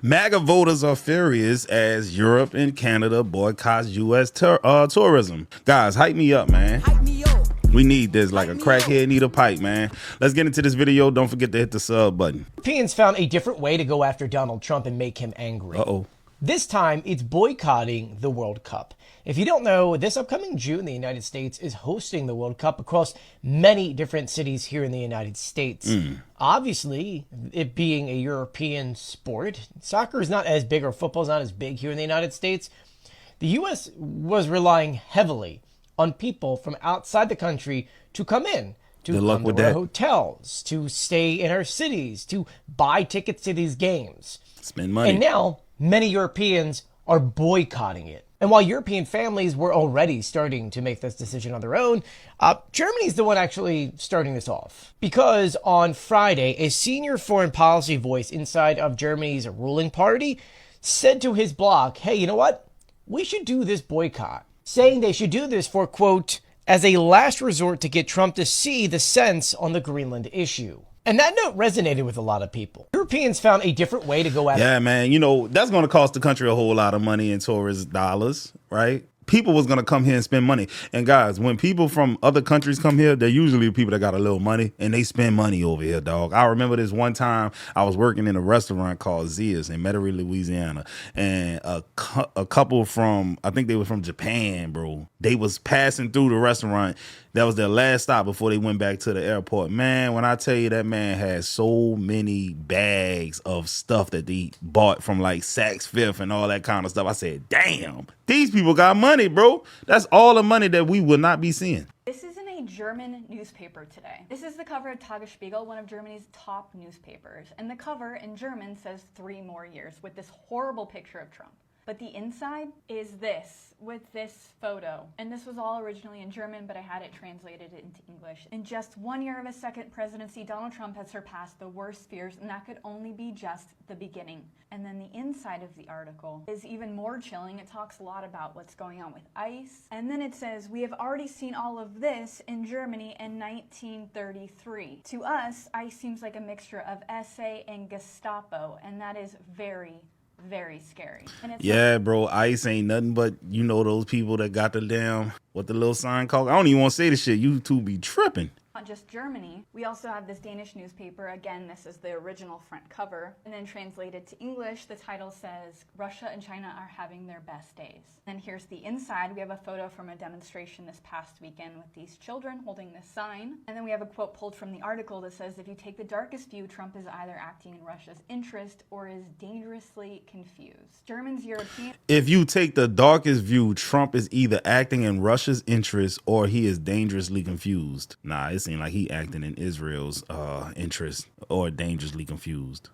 MAGA voters are furious as Europe and Canada boycotts U.S. tourism. Guys, hype me up, man. Hype me up. We need this like a crackhead need a pipe, man. Let's get into this video. Don't forget to hit the sub button. Europeans found a different way to go after Donald Trump and make him angry. Uh-oh. This time, it's boycotting the World Cup. If you don't know, this upcoming June, the United States is hosting the World Cup across many different cities here in the United States. Obviously, it being a European sport, soccer is not as big, or football is not as big here in the United States. The U.S. was relying heavily on people from outside the country to come in, to come to our hotels, to stay in our cities, to buy tickets to these games. Spend money. And now, many Europeans are boycotting it. And while European families were already starting to make this decision on their own, Germany's the one actually starting this off. Because on Friday, a senior foreign policy voice inside of Germany's ruling party said to his bloc, hey, you know what? We should do this boycott. Saying they should do this for, quote, as a last resort to get Trump to see the sense on the Greenland issue. And that note resonated with a lot of people. Europeans found a different way to go after. Yeah, man. You know, that's going to cost the country a whole lot of money in tourist dollars, right? People was going to come here and spend money. And guys, when people from other countries come here, they're usually people that got a little money and they spend money over here, dog. I remember this one time I was working in a restaurant called Zia's in Metairie, Louisiana. And a couple from, I think they were from Japan, bro. They was passing through the restaurant. That was their last stop before they went back to the airport. Man, when I tell you that man had so many bags of stuff that they bought from like Saks Fifth and all that kind of stuff. I said, damn, these people got money, bro. That's all the money that we will not be seeing. This is in a German newspaper today. This is the cover of Tagesspiegel, one of Germany's top newspapers. And the cover in German says 3 more years with this horrible picture of Trump. But the inside is this, with this photo. And this was all originally in German, but I had it translated into English. In just 1 year of his second presidency, Donald Trump has surpassed the worst fears, and that could only be just the beginning. And then the inside of the article is even more chilling. It talks a lot about what's going on with ICE. And then it says, we have already seen all of this in Germany in 1933. To us, ICE seems like a mixture of SA and Gestapo, and that is very scary. And it's yeah, bro, ICE ain't nothing but, you know, those people that got the damn, what the little sign called? I don't even want to say this shit. You two be tripping. Not just Germany. We also have this Danish newspaper. Again, this is the original front cover. And then translated to English, the title says, Russia and China are having their best days. And here's the inside. We have a photo from a demonstration this past weekend with these children holding this sign. And then we have a quote pulled from the article that says, if you take the darkest view, Trump is either acting in Russia's interest or is dangerously confused. Germans, Europeans. If you take the darkest view, Trump is either acting in Russia's interest or he is dangerously confused. Nah, it seems like he acting in Israel's interest or dangerously confused.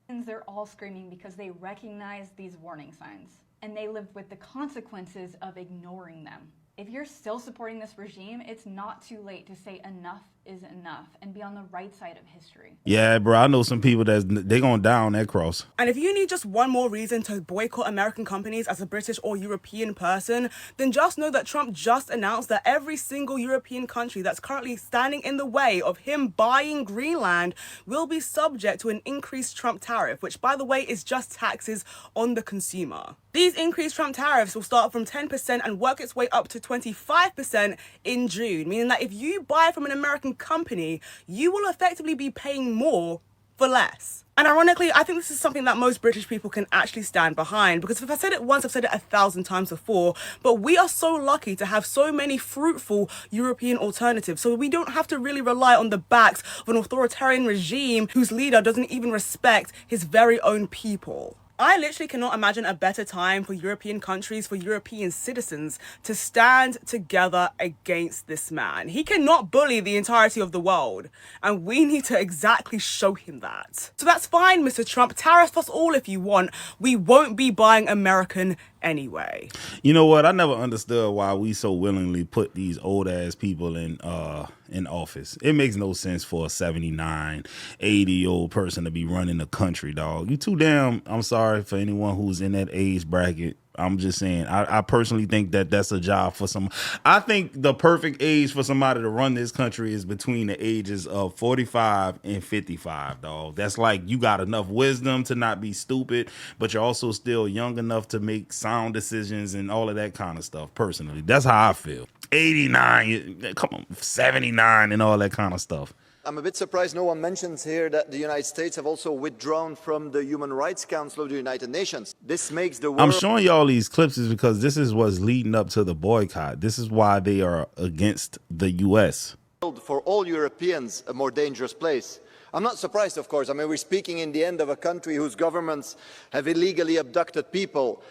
They're all screaming because they recognize these warning signs and they live with the consequences of ignoring them. If you're still supporting this regime, it's not too late to say enough is enough and be on the right side of history. Yeah, bro, I know some people they gonna die on that cross. And if you need just one more reason to boycott American companies as a British or European person, then just know that Trump just announced that every single European country that's currently standing in the way of him buying Greenland will be subject to an increased Trump tariff, which, by the way, is just taxes on the consumer. These increased Trump tariffs will start from 10% and work its way up to 25% in June, meaning that if you buy from an American company, you will effectively be paying more for less. And ironically, I think this is something that most British people can actually stand behind, because if I said it once, I've said it 1,000 times before, but we are so lucky to have so many fruitful European alternatives, so we don't have to really rely on the backs of an authoritarian regime whose leader doesn't even respect his very own people. I literally cannot imagine a better time for European countries, for European citizens to stand together against this man. He cannot bully the entirety of the world, and we need to exactly show him that. So that's fine, Mr. Trump. Tariff us all if you want. We won't be buying American anyway. You know what? I never understood why we so willingly put these old ass people in office. It makes no sense for a 79, 80-year-old person to be running the country, dog. You too damn, I'm sorry for anyone who's in that age bracket. I'm just saying. I personally think that that's a job for some. I think the perfect age for somebody to run this country is between the ages of 45 and 55, dog. That's like you got enough wisdom to not be stupid, but you're also still young enough to make sound decisions and all of that kind of stuff. Personally, that's how I feel. 89, come on, 79 and all that kind of stuff. I'm a bit surprised no one mentions here that the United States have also withdrawn from the Human Rights Council of the United Nations. This makes the world... I'm showing y'all these clips is because this is what's leading up to the boycott. This is why they are against the U.S. for all Europeans a more dangerous place. I'm not surprised, of course. I mean, we're speaking in the end of a country whose governments have illegally abducted people,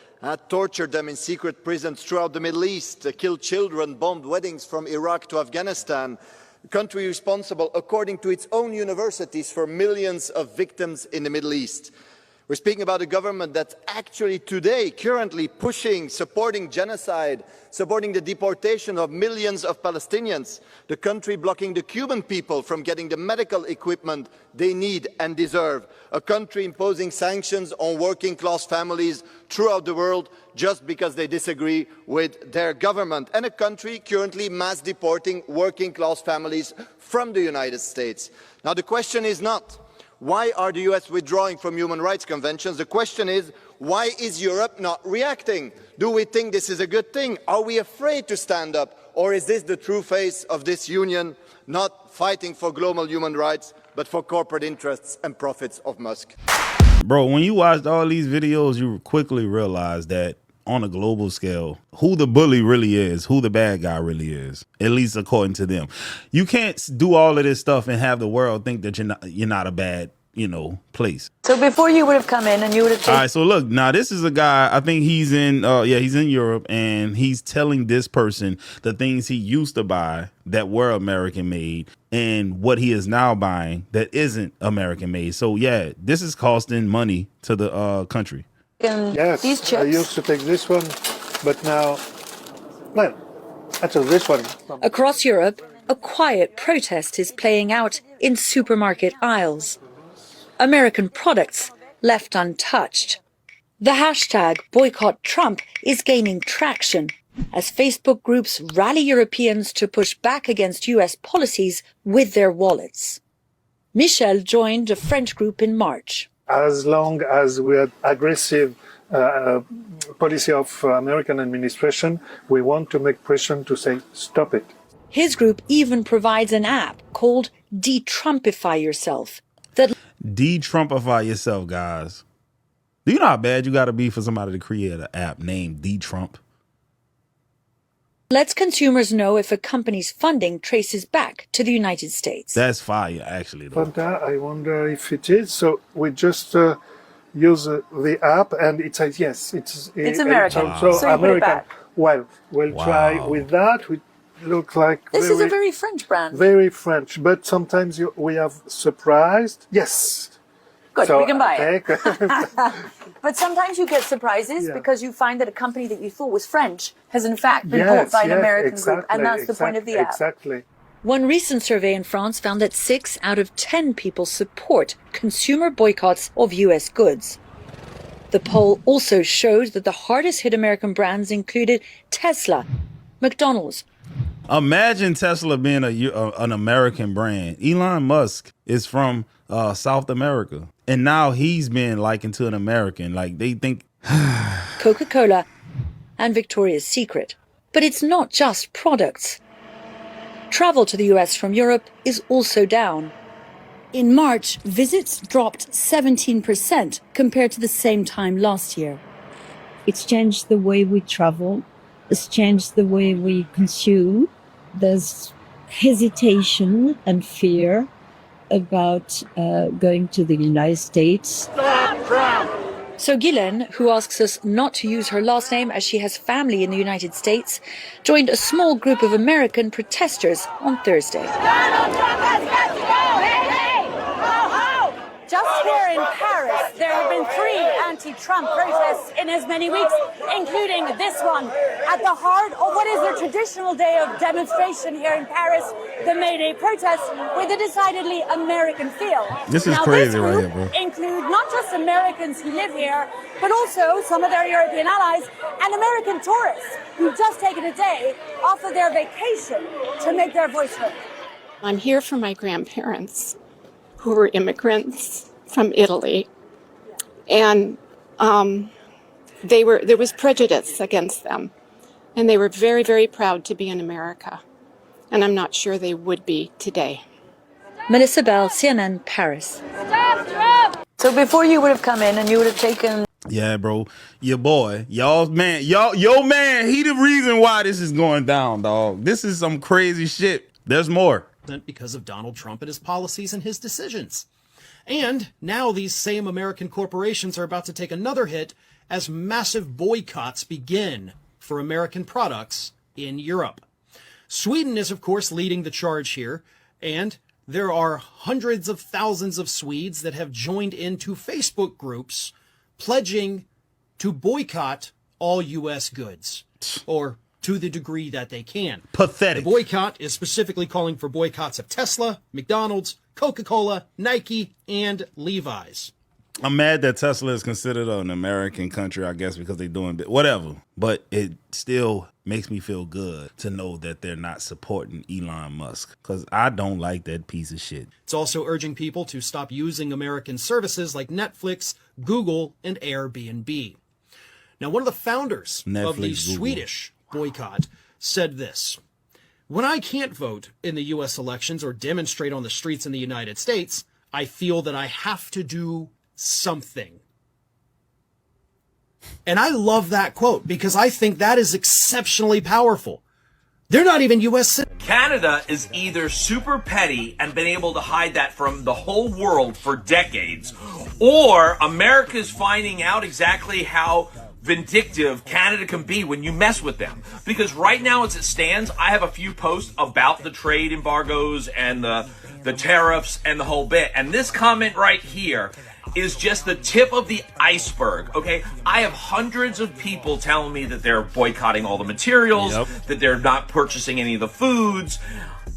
tortured them in secret prisons throughout the Middle East, killed children, bombed weddings from Iraq to Afghanistan. A country responsible, according to its own universities, for millions of victims in the Middle East. We're speaking about a government that's actually today, currently pushing, supporting genocide, supporting the deportation of millions of Palestinians, the country blocking the Cuban people from getting the medical equipment they need and deserve, a country imposing sanctions on working class families throughout the world just because they disagree with their government, and a country currently mass deporting working class families from the United States. Now the question is not, why are the US withdrawing from human rights conventions? The question is, why is Europe not reacting? Do we think this is a good thing? Are we afraid to stand up? Or is this the true face of this union, not fighting for global human rights, but for corporate interests and profits of Musk? Bro, when you watched all these videos, you quickly realize that on a global scale, who the bully really is, who the bad guy really is, at least according to them. You can't do all of this stuff and have the world think that you're not a bad, place. So before you would have come in and you would have taken... All right, so look, now this is a guy, I think he's in, he's in Europe, and he's telling this person the things he used to buy that were American made and what he is now buying that isn't American made. So yeah, this is costing money to the country. Yes, these chips. I used to take this one, but now, well, I took this one. Across Europe, a quiet protest is playing out in supermarket aisles. American products left untouched. The hashtag Boycott Trump is gaining traction as Facebook groups rally Europeans to push back against US policies with their wallets. Michel joined a French group in March. As long as we had aggressive policy of American administration, we want to make pressure to say, stop it. His group even provides an app called De-Trumpify Yourself. That De-Trumpify yourself, guys. Do you know how bad you got to be for somebody to create an app named De-Trump? Lets consumers know if a company's funding traces back to the United States. That's fire, actually, though. But I wonder if it is. So we just use the app, and it says, yes, it's American. So So you put it American. back. Well, we'll try with that. We look like This is a very French brand. Very French, but sometimes we have surprised. Yes. Good, So, we can buy it. okay. But sometimes you get surprises because you find that a company that you thought was French has in fact been Yes, bought by an yes, American exactly, group. And that's the point of the app. Exactly. One recent survey in France found that 6 out of 10 people support consumer boycotts of US goods. The poll also showed that the hardest hit American brands included Tesla, McDonald's. Imagine Tesla being an American brand. Elon Musk is from South America, and now he's been likened to an American. Like they think Coca-Cola and Victoria's Secret. But it's not just products. Travel to the US from Europe is also down. In March, visits dropped 17% compared to the same time last year. It's changed the way we travel. It's changed the way we consume. There's hesitation and fear about going to the United States. So Guylaine, who asks us not to use her last name as she has family in the United States, joined a small group of American protesters on Thursday. Just here in Paris, there have been 3 anti-Trump protests in as many weeks, including this one, at the heart of what is a traditional day of demonstration here in Paris, the May Day protests, with a decidedly American feel. This is now, crazy this right group here, bro. include not just Americans who live here, but also some of their European allies and American tourists who've just taken a day off of their vacation to make their voice heard. I'm here for my grandparents, who were immigrants from Italy, and there was prejudice against them, and they were very, very proud to be in America, and I'm not sure they would be today. Melissa Bell, CNN, Paris. So before you would have come in and you would have taken... Yeah, bro. Your boy, your man, he the reason why this is going down, dog. This is some crazy shit. There's more. Because of Donald Trump and his policies and his decisions. And now these same American corporations are about to take another hit as massive boycotts begin for American products in Europe. Sweden is, of course, leading the charge here, and there are hundreds of thousands of Swedes that have joined into Facebook groups pledging to boycott all U.S. goods, or to the degree that they can. Pathetic. The boycott is specifically calling for boycotts of Tesla, McDonald's, Coca-Cola, Nike, and Levi's. I'm mad that Tesla is considered an American country, I guess, because they're doing whatever. But it still makes me feel good to know that they're not supporting Elon Musk, because I don't like that piece of shit. It's also urging people to stop using American services like Netflix, Google, and Airbnb. Now, one of the founders of the Swedish boycott said this: "When I can't vote in the U.S. elections or demonstrate on the streets in the United States, I feel that I have to do something." And I love that quote because I think that is exceptionally powerful. They're not even U.S. citizens. Canada is either super petty and been able to hide that from the whole world for decades, or America is finding out exactly how vindictive Canada can be when you mess with them. Because right now, as it stands, I have a few posts about the trade embargoes and the tariffs and the whole bit. And this comment right here is just the tip of the iceberg, okay? I have hundreds of people telling me that they're boycotting all the materials, that they're not purchasing any of the foods.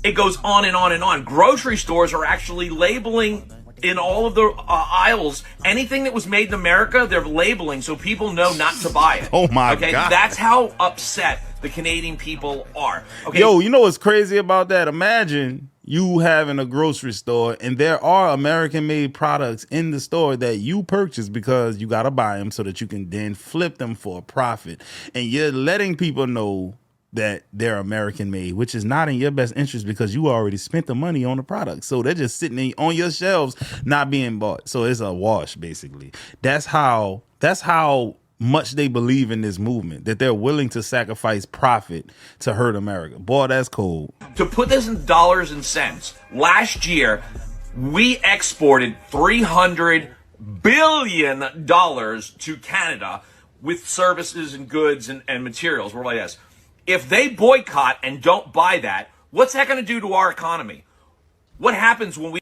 It goes on and on and on. Grocery stores are actually labeling in all of the aisles, anything that was made in America, they're labeling so people know not to buy it. Oh my God. That's how upset the Canadian people are. Okay. Yo, you know what's crazy about that? Imagine you having a grocery store and there are American-made products in the store that you purchase because you got to buy them so that you can then flip them for a profit. And you're letting people know that they're American made, which is not in your best interest because you already spent the money on the product. So they're just sitting on your shelves, not being bought. So it's a wash, basically. That's how much they believe in this movement, that they're willing to sacrifice profit to hurt America. Boy, that's cold. To put this in dollars and cents, last year, we exported $300 billion to Canada with services and goods and materials. We're like this. If they boycott and don't buy that, what's that going to do to our economy? What happens when we...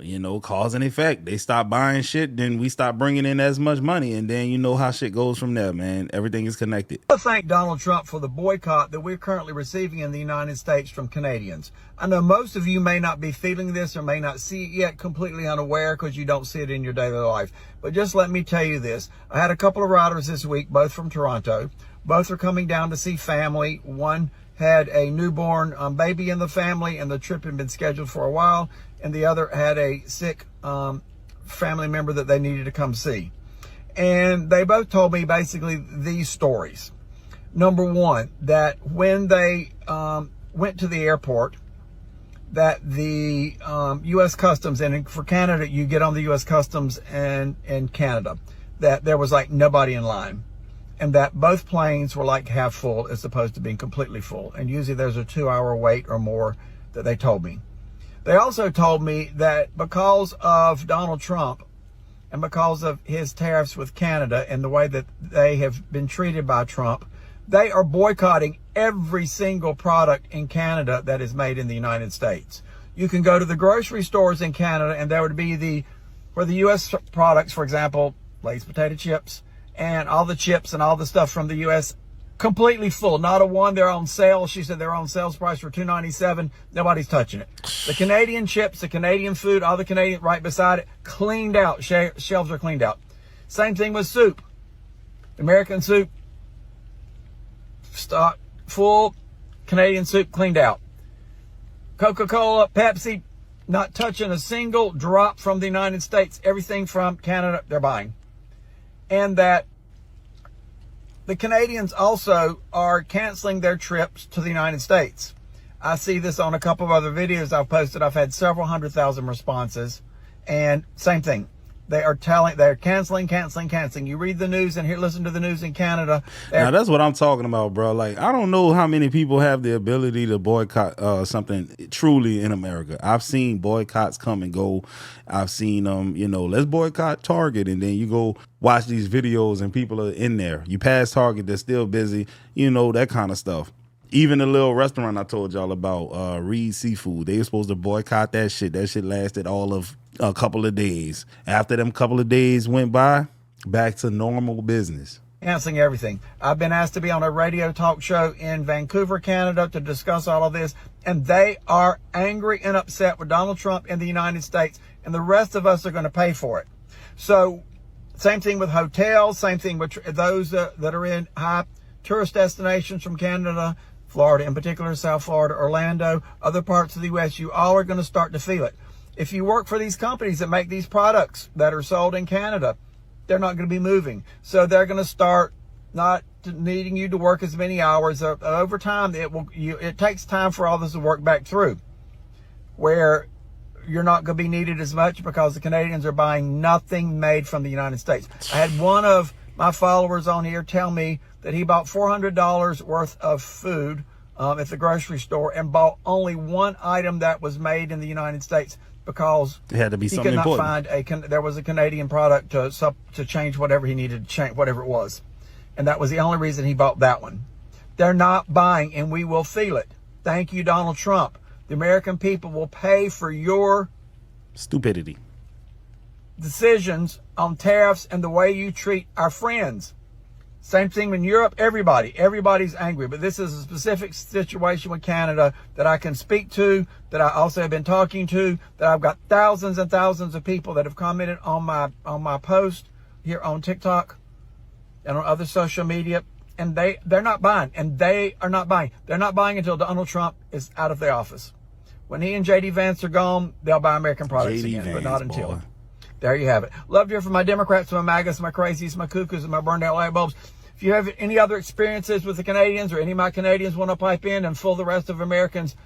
You know, cause and effect. They stop buying shit, then we stop bringing in as much money, and then you know how shit goes from there, man. Everything is connected. I thank Donald Trump for the boycott that we're currently receiving in the United States from Canadians. I know most of you may not be feeling this or may not see it yet, completely unaware because you don't see it in your daily life. But just let me tell you this. I had a couple of riders this week, both from Toronto. Both are coming down to see family. One had a newborn baby in the family, and the trip had been scheduled for a while. And the other had a sick family member that they needed to come see. And they both told me basically these stories. Number one, that when they went to the airport, that the U.S. Customs, and for Canada, you get on the U.S. Customs and in Canada, that there was like nobody in line. And that both planes were like half full as opposed to being completely full. And usually there's a 2-hour wait or more that they told me. They also told me that because of Donald Trump and because of his tariffs with Canada and the way that they have been treated by Trump, they are boycotting every single product in Canada that is made in the United States. You can go to the grocery stores in Canada and there would be where the U.S. products, for example, Lay's potato chips, and all the chips and all the stuff from the U.S. completely full. Not a one. They're on sale. She said they're on sales price for $2.97. Nobody's touching it. The Canadian chips, the Canadian food, all the Canadian right beside it, cleaned out. Shelves are cleaned out. Same thing with soup. American soup, stock full. Canadian soup cleaned out. Coca-Cola, Pepsi, not touching a single drop from the United States. Everything from Canada, they're buying. And that the Canadians also are canceling their trips to the United States. I see this on a couple of other videos I've posted. I've had several 100,000 responses. And same thing. They're canceling. You read the news and here, listen to the news in Canada. Now that's what I'm talking about, bro. Like, I don't know how many people have the ability to boycott something truly in America. I've seen boycotts come and go. I've seen let's boycott Target, and then you go watch these videos and people are in there. You pass Target, they're still busy, that kind of stuff. Even the little restaurant I told y'all about, Reed Seafood, they were supposed to boycott that shit. That shit lasted all of a couple of days. After them couple of days went by, back to normal business. Canceling everything. I've been asked to be on a radio talk show in Vancouver, Canada to discuss all of this, and they are angry and upset with Donald Trump in the United States, and the rest of us are going to pay for it. So, same thing with hotels, same thing with those that are in high tourist destinations from Canada, Florida in particular, South Florida, Orlando, other parts of the U.S., you all are going to start to feel it. If you work for these companies that make these products that are sold in Canada, they're not going to be moving. So they're going to start not needing you to work as many hours. Over time, it takes time for all this to work back through, where you're not going to be needed as much because the Canadians are buying nothing made from the United States. I had one of my followers on here tell me that he bought $400 worth of food at the grocery store and bought only one item that was made in the United States because it had to be he something could not important. find there was a Canadian product to change whatever he needed to change, whatever it was. And that was the only reason he bought that one. They're not buying, and we will feel it. Thank you, Donald Trump. The American people will pay for your stupidity decisions on tariffs and the way you treat our friends. Same thing in Europe. Everybody's angry, but this is a specific situation with Canada that I can speak to, that I also have been talking to, that I've got thousands and thousands of people that have commented on my post here on TikTok and on other social media, and they're not buying, and they are not buying. They're not buying until Donald Trump is out of the office. When he and J.D. Vance are gone, they'll buy American products J.D. again, Vance, but not until. boy. There you have it. Love to hear from my Democrats, my MAGAs, my crazies, my cuckoos, and my burned out light bulbs. If you have any other experiences with the Canadians, or any of my Canadians want to pipe in and fool the rest of Americans,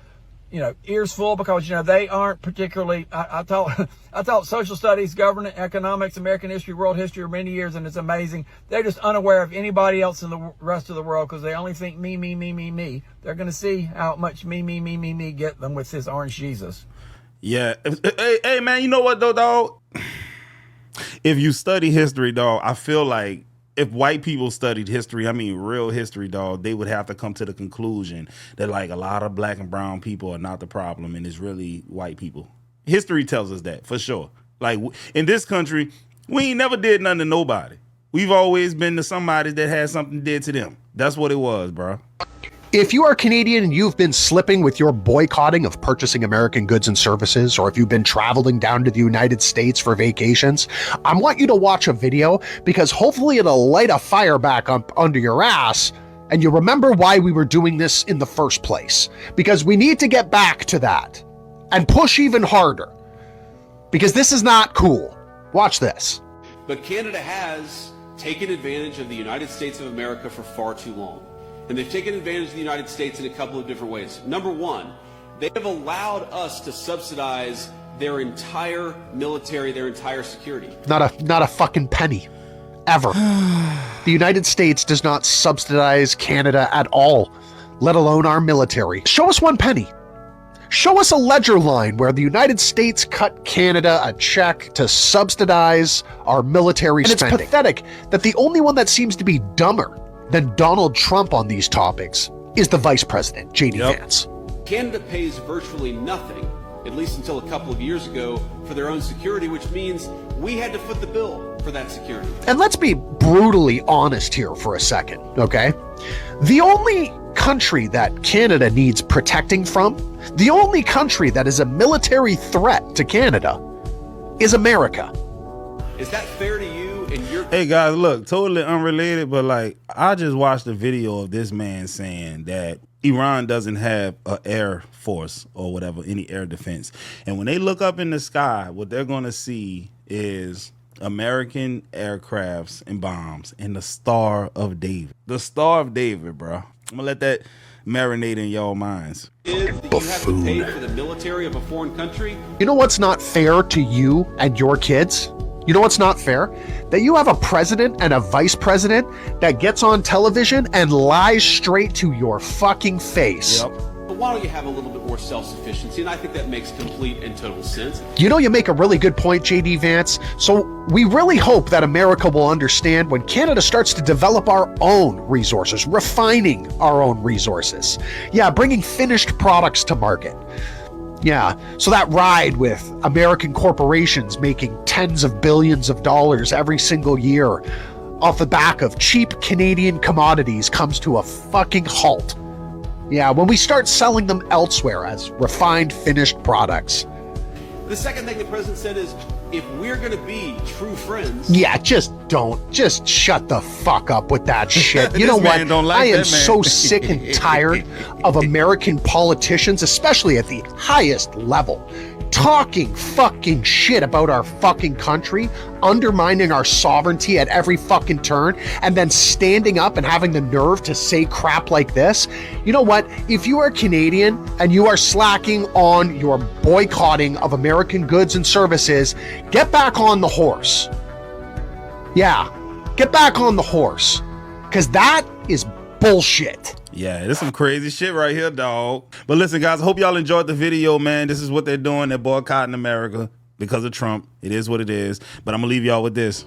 ears full, because, they aren't particularly, I taught social studies, government, economics, American history, world history for many years, and it's amazing. They're just unaware of anybody else in the rest of the world because they only think me, me, me, me, me. They're going to see how much me get them with this orange Jesus. Yeah. Hey, man, you know what, though, dog? If you study history, dog, I feel like if white people studied history, real history, dog, they would have to come to the conclusion that, like, a lot of black and brown people are not the problem and it's really white people. History tells us that, for sure. Like, in this country, we ain't never did nothing to nobody. We've always been to somebody that had something did to them. That's what it was, bro. If you are Canadian and you've been slipping with your boycotting of purchasing American goods and services, or if you've been traveling down to the United States for vacations, I want you to watch a video, because hopefully it'll light a fire back up under your ass and you remember why we were doing this in the first place. Because we need to get back to that and push even harder, because this is not cool. Watch this. But Canada has taken advantage of the United States of America for far too long. And they've taken advantage of the United States in a couple of different ways. Number one, they have allowed us to subsidize their entire military, their entire security. Not a fucking penny. Ever. The United States does not subsidize Canada at all, let alone our military. Show us one penny. Show us a ledger line where the United States cut Canada a check to subsidize our military spending. It's pathetic that the only one that seems to be dumber than Donald Trump on these topics is the Vice President, J.D. Vance. Canada pays virtually nothing, at least until a couple of years ago, for their own security, which means we had to foot the bill. for that security. And let's be brutally honest here for a second, okay? The only country that Canada needs protecting from, the only country that is a military threat to Canada, is America. Is that fair to you and your... Hey guys, look, totally unrelated, but like, I just watched a video of this man saying that Iran doesn't have an air force or whatever, any air defense. And when they look up in the sky, what they're going to see is American aircrafts and bombs and the Star of David. The Star of David, bro. I'm going to let that marinate in y'all minds. You have to pay for the military of a foreign country? You know what's not fair to you and your kids? You know what's not fair? That you have a president and a vice president that gets on television and lies straight to your fucking face. Yep. But why don't you have a little bit more self-sufficiency? And I think that makes complete and total sense. You know, you make a really good point, JD Vance. So we really hope that America will understand when Canada starts to develop our own resources, refining our own resources. Yeah, bringing finished products to market. Yeah, so that ride with American corporations making tens of billions of dollars every single year off the back of cheap Canadian commodities comes to a fucking halt. Yeah, when we start selling them elsewhere as refined, finished products. The second thing the president said is, if we're going to be true friends... Yeah, just shut the fuck up with that shit. You know what? I am so sick and tired of American politicians, especially at the highest level, talking fucking shit about our fucking country, undermining our sovereignty at every fucking turn, and then standing up and having the nerve to say crap like this. You know what? If you are Canadian and you are slacking on your boycotting of American goods and services, get back on the horse. Yeah, get back on the horse. Because that is bullshit. Yeah, there's some crazy shit right here, dog. But listen, guys, I hope y'all enjoyed the video, man. This is what they're doing. They're boycotting America because of Trump. It is what it is. But I'm going to leave y'all with this.